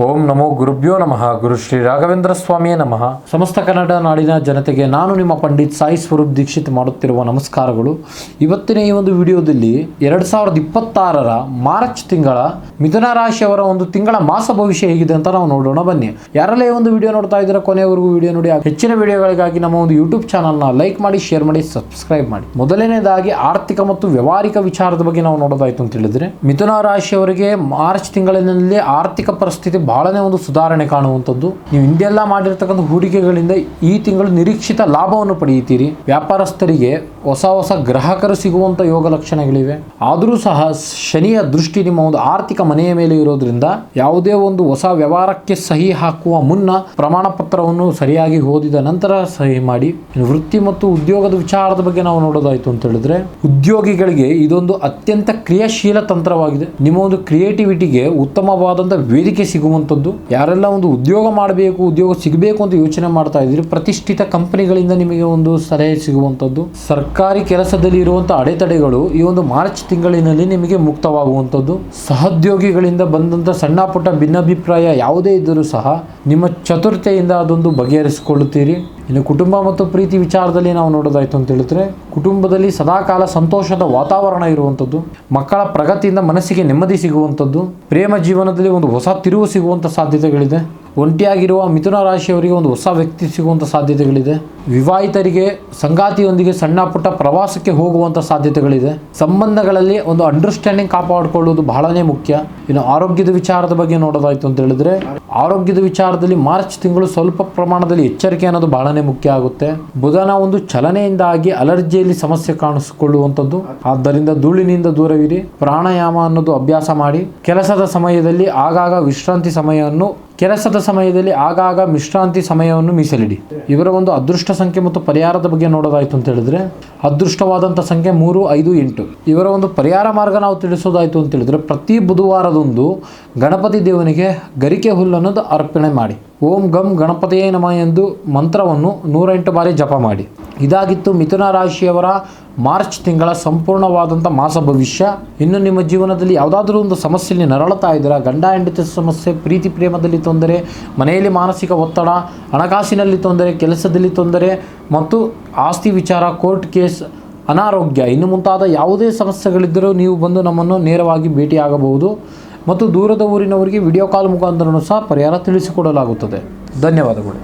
ಓಂ ನಮೋ ಗುರುಭ್ಯೋ ನಮಃ. ಗುರು ಶ್ರೀ ರಾಘವೇಂದ್ರ ಸ್ವಾಮಿಯೇ ನಮಃ. ಸಮಸ್ತ ಕನ್ನಡ ನಾಡಿನ ಜನತೆಗೆ ನಾನು ನಿಮ್ಮ ಪಂಡಿತ್ ಸಾಯಿ ಸ್ವರೂಪ್ ದೀಕ್ಷಿತ್ ಮಾಡುತ್ತಿರುವ ನಮಸ್ಕಾರಗಳು. ಇವತ್ತಿನ ಈ ಒಂದು ವಿಡಿಯೋದಲ್ಲಿ 2026ರ ಮಾರ್ಚ್ ತಿಂಗಳ ಮಿಥುನ ರಾಶಿಯವರ ಒಂದು ತಿಂಗಳ ಮಾಸ ಭವಿಷ್ಯ ಹೇಗಿದೆ ಅಂತ ನಾವು ನೋಡೋಣ ಬನ್ನಿ. ಯಾರೆಲ್ಲ ಈ ಒಂದು ವಿಡಿಯೋ ನೋಡ್ತಾ ಇದ್ದೀರಾ ಕೊನೆಯವರೆಗೂ ವಿಡಿಯೋ ನೋಡಿ. ಹೆಚ್ಚಿನ ವಿಡಿಯೋಗಳಿಗಾಗಿ ನಮ್ಮ ಒಂದು ಯೂಟ್ಯೂಬ್ ಚಾನಲ್ನ ಲೈಕ್ ಮಾಡಿ, ಶೇರ್ ಮಾಡಿ, ಸಬ್ಸ್ಕ್ರೈಬ್ ಮಾಡಿ. ಮೊದಲನೇದಾಗಿ ಆರ್ಥಿಕ ಮತ್ತು ವ್ಯವಹಾರಿಕ ವಿಚಾರದ ಬಗ್ಗೆ ನಾವು ನೋಡೋದಾಯ್ತು ಅಂತ ಹೇಳಿದ್ರೆ, ಮಿಥುನ ರಾಶಿಯವರಿಗೆ ಮಾರ್ಚ್ ತಿಂಗಳಿನಲ್ಲಿ ಆರ್ಥಿಕ ಪರಿಸ್ಥಿತಿ ಬಹಳನೇ ಒಂದು ಸುಧಾರಣೆ ಕಾಣುವಂಥದ್ದು. ನೀವು ಹಿಂದೆಲ್ಲ ಮಾಡಿರ್ತಕ್ಕಂಥ ಹೂಡಿಕೆಗಳಿಂದ ಈ ತಿಂಗಳು ನಿರೀಕ್ಷಿತ ಲಾಭವನ್ನು ಪಡೆಯುತ್ತೀರಿ. ವ್ಯಾಪಾರಸ್ಥರಿಗೆ ಹೊಸ ಗ್ರಾಹಕರು ಸಿಗುವಂತ ಯೋಗ ಲಕ್ಷಣಗಳಿವೆ. ಆದರೂ ಸಹ ಶನಿಯ ದೃಷ್ಟಿ ನಿಮ್ಮ ಒಂದು ಆರ್ಥಿಕ ಮನೆಯ ಮೇಲೆ ಇರೋದ್ರಿಂದ ಯಾವುದೇ ಒಂದು ಹೊಸ ವ್ಯವಹಾರಕ್ಕೆ ಸಹಿ ಹಾಕುವ ಮುನ್ನ ಪ್ರಮಾಣ ಪತ್ರವನ್ನು ಸರಿಯಾಗಿ ಓದಿದ ನಂತರ ಸಹಿ ಮಾಡಿ. ವೃತ್ತಿ ಮತ್ತು ಉದ್ಯೋಗದ ವಿಚಾರದ ಬಗ್ಗೆ ನಾವು ನೋಡೋದಾಯ್ತು ಅಂತ ಹೇಳಿದ್ರೆ, ಉದ್ಯೋಗಿಗಳಿಗೆ ಇದೊಂದು ಅತ್ಯಂತ ಕ್ರಿಯಾಶೀಲ ತಂತ್ರವಾಗಿದೆ. ನಿಮ್ಮ ಒಂದು ಕ್ರಿಯೇಟಿವಿಟಿಗೆ ಉತ್ತಮವಾದಂತಹ ವೇದಿಕೆ ಸಿಗುವಂಥದ್ದು. ಯಾರೆಲ್ಲ ಒಂದು ಉದ್ಯೋಗ ಮಾಡಬೇಕು, ಉದ್ಯೋಗ ಸಿಗಬೇಕು ಅಂತ ಯೋಚನೆ ಮಾಡ್ತಾ ಇದ್ದೀರಿ, ಪ್ರತಿಷ್ಠಿತ ಕಂಪನಿಗಳಿಂದ ನಿಮಗೆ ಒಂದು ಸಲಹೆ ಸಿಗುವಂಥದ್ದು. ಸರ್ಕಾರಿ ಕೆಲಸದಲ್ಲಿ ಇರುವಂತಹ ಅಡೆತಡೆಗಳು ಈ ಒಂದು ಮಾರ್ಚ್ ತಿಂಗಳಿನಲ್ಲಿ ನಿಮಗೆ ಮುಕ್ತವಾಗುವಂಥದ್ದು. ಸಹೋದ್ಯೋಗಿಗಳಿಂದ ಬಂದಂತ ಸಣ್ಣ ಪುಟ್ಟ ಭಿನ್ನಾಭಿಪ್ರಾಯ ಯಾವುದೇ ಇದ್ದರೂ ಸಹ ನಿಮ್ಮ ಚತುರತೆಯಿಂದ ಅದೊಂದು ಬಗೆಹರಿಸಿಕೊಳ್ಳುತ್ತೀರಿ. ಇನ್ನು ಕುಟುಂಬ ಮತ್ತು ಪ್ರೀತಿ ವಿಚಾರದಲ್ಲಿ ನಾವು ನೋಡೋದಾಯ್ತು ಅಂತ ಹೇಳಿದ್ರೆ, ಕುಟುಂಬದಲ್ಲಿ ಸದಾಕಾಲ ಸಂತೋಷದ ವಾತಾವರಣ ಇರುವಂಥದ್ದು. ಮಕ್ಕಳ ಪ್ರಗತಿಯಿಂದ ಮನಸ್ಸಿಗೆ ನೆಮ್ಮದಿ ಸಿಗುವಂಥದ್ದು. ಪ್ರೇಮ ಜೀವನದಲ್ಲಿ ಒಂದು ಹೊಸ ತಿರುವು ಸಿಗುವಂಥ ಸಾಧ್ಯತೆಗಳಿದೆ. ಒಂಟಿಯಾಗಿರುವ ಮಿಥುನ ರಾಶಿಯವರಿಗೆ ಒಂದು ಹೊಸ ವ್ಯಕ್ತಿ ಸಿಗುವಂಥ ಸಾಧ್ಯತೆಗಳಿದೆ. ವಿವಾಹಿತರಿಗೆ ಸಂಗಾತಿಯೊಂದಿಗೆ ಸಣ್ಣ ಪುಟ್ಟ ಪ್ರವಾಸಕ್ಕೆ ಹೋಗುವಂಥ ಸಾಧ್ಯತೆಗಳಿದೆ. ಸಂಬಂಧಗಳಲ್ಲಿ ಒಂದು ಅಂಡರ್ಸ್ಟ್ಯಾಂಡಿಂಗ್ ಕಾಪಾಡಿಕೊಳ್ಳುವುದು ಬಹಳನೇ ಮುಖ್ಯ. ಇನ್ನು ಆರೋಗ್ಯದ ವಿಚಾರದ ಬಗ್ಗೆ ನೋಡೋದಾಯ್ತು ಅಂತ ಹೇಳಿದ್ರೆ, ಆರೋಗ್ಯದ ವಿಚಾರದಲ್ಲಿ ಮಾರ್ಚ್ ತಿಂಗಳು ಸ್ವಲ್ಪ ಪ್ರಮಾಣದಲ್ಲಿ ಎಚ್ಚರಿಕೆ ಅನ್ನೋದು ಬಹಳನೇ ಮುಖ್ಯ ಆಗುತ್ತೆ. ಬುಧನ ಒಂದು ಚಲನೆಯಿಂದಾಗಿ ಅಲರ್ಜಿಯಲ್ಲಿ ಸಮಸ್ಯೆ ಕಾಣಿಸಿಕೊಳ್ಳುವಂಥದ್ದು. ಆದ್ದರಿಂದ ಧೂಳಿನಿಂದ ದೂರವಿರಿ. ಪ್ರಾಣಾಯಾಮ ಅನ್ನೋದು ಅಭ್ಯಾಸ ಮಾಡಿ. ಕೆಲಸದ ಸಮಯದಲ್ಲಿ ಆಗಾಗ ವಿಶ್ರಾಂತಿ ಸಮಯವನ್ನು ಮೀಸಲಿಡಿ. ಇವರ ಒಂದು ಅದೃಷ್ಟ ಸಂಖ್ಯೆ ಮತ್ತು ಪರಿಹಾರದ ಬಗ್ಗೆ ನೋಡೋದಾಯ್ತು ಅಂತ ಹೇಳಿದ್ರೆ, ಅದೃಷ್ಟವಾದಂಥ ಸಂಖ್ಯೆ 3, 5, 8. ಇವರ ಒಂದು ಪರಿಹಾರ ಮಾರ್ಗ ನಾವು ತಿಳಿಸೋದಾಯ್ತು ಅಂತ ಹೇಳಿದ್ರೆ, ಪ್ರತಿ ಬುಧವಾರದಂದು ಗಣಪತಿ ದೇವನಿಗೆ ಗರಿಕೆ ಹುಲ್ಲನ್ನು ಅರ್ಪಣೆ ಮಾಡಿ. ಓಂ ಗಂ ಗಣಪತಿಯೇ ನಮಃ ಎಂದು ಮಂತ್ರವನ್ನು 108 ಬಾರಿ ಜಪ ಮಾಡಿ. ಇದಾಗಿತ್ತು ಮಿಥುನ ರಾಶಿಯವರ ಮಾರ್ಚ್ ತಿಂಗಳ ಸಂಪೂರ್ಣವಾದಂಥ ಮಾಸ ಭವಿಷ್ಯ. ಇನ್ನು ನಿಮ್ಮ ಜೀವನದಲ್ಲಿ ಯಾವುದಾದ್ರೂ ಒಂದು ಸಮಸ್ಯೆಯಲ್ಲಿ ನರಳುತ್ತಾ ಇದ್ದೀರಾ, ಗಂಡ ಹೆಂಡತಿ ಸಮಸ್ಯೆ, ಪ್ರೀತಿ ಪ್ರೇಮದಲ್ಲಿ ತೊಂದರೆ, ಮನೆಯಲ್ಲಿ ಮಾನಸಿಕ ಒತ್ತಡ, ಹಣಕಾಸಿನಲ್ಲಿ ತೊಂದರೆ, ಕೆಲಸದಲ್ಲಿ ತೊಂದರೆ ಮತ್ತು ಆಸ್ತಿ ವಿಚಾರ, ಕೋರ್ಟ್ ಕೇಸ್, ಅನಾರೋಗ್ಯ, ಇನ್ನು ಮುಂತಾದ ಯಾವುದೇ ಸಮಸ್ಯೆಗಳಿದ್ದರೂ ನೀವು ಬಂದು ನಮ್ಮನ್ನು ನೇರವಾಗಿ ಭೇಟಿಯಾಗಬಹುದು ಮತ್ತು ದೂರದ ಊರಿನವರಿಗೆ ವಿಡಿಯೋ ಕಾಲ್ ಮುಖಾಂತರನೂ ಸಹ ಪರಿಹಾರ ತಿಳಿಸಿಕೊಡಲಾಗುತ್ತದೆ. ಧನ್ಯವಾದಗಳು.